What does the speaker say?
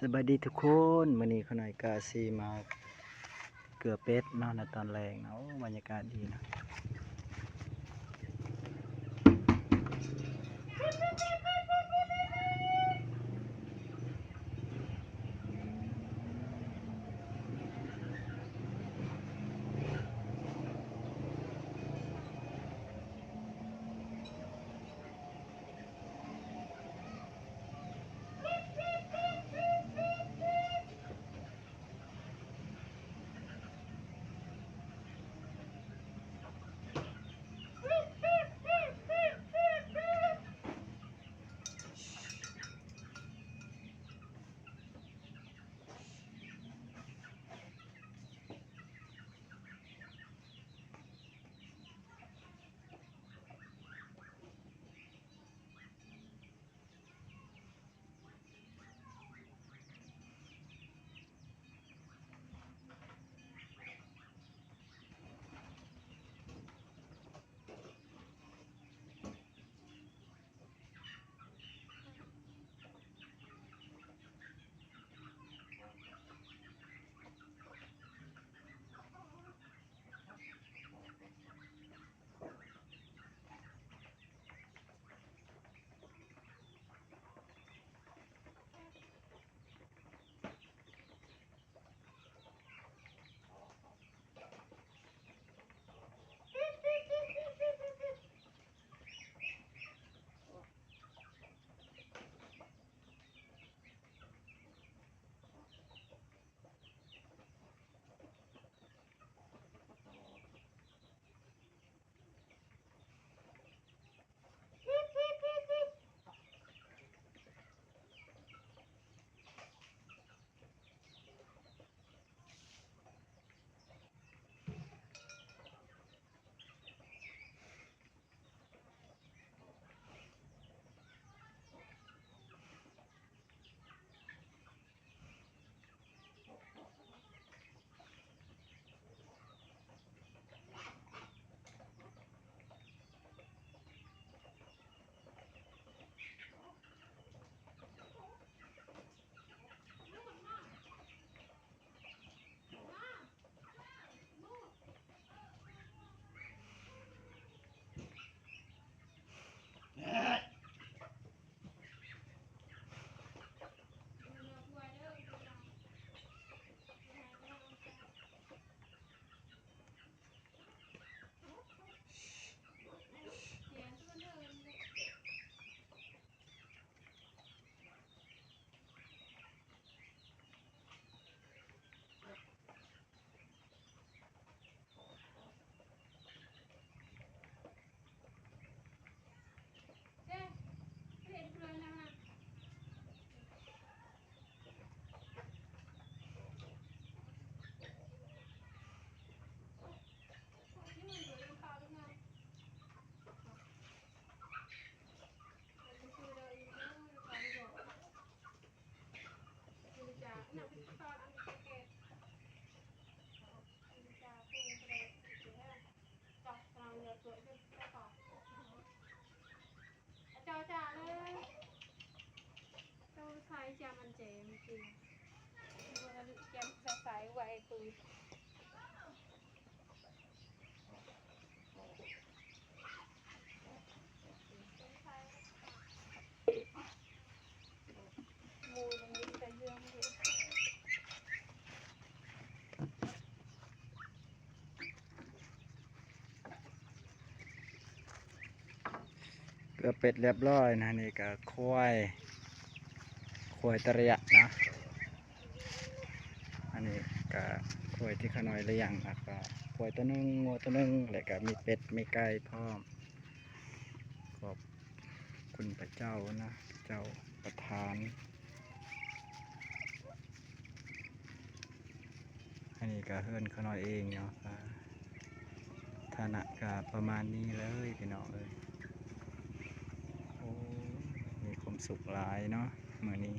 สวัสดีทุกคนมื้อนี้ขน่อยกาซีมาเกลือเป็ดเนาะในตอนแรงเนาะบรรยากาศดีนะcho trà lên tôi thấy cha mình chém kì vừa là được chém ra phải vậy từ mùi là những cái dương vậy เกลือเป็ดเรียบร้อยนะนี่ก็ควายตะเรียนะอันนี้ก็ควายที่ขน่อยเลี้ยงแล้วก็ควายตัวหนึงงัวตัวหนึงแล้วก็มีเป็ดมีไก่พร้อมขอบคุณพระเจ้านะเจ้าประทานอันนี้ก็เฮือนขน่อยเองเนาะก็ฐานะก็ประมาณนี้เลยพี่น้องเอ้ยโอ้มีความสุขหลายเนาะมื้อนี้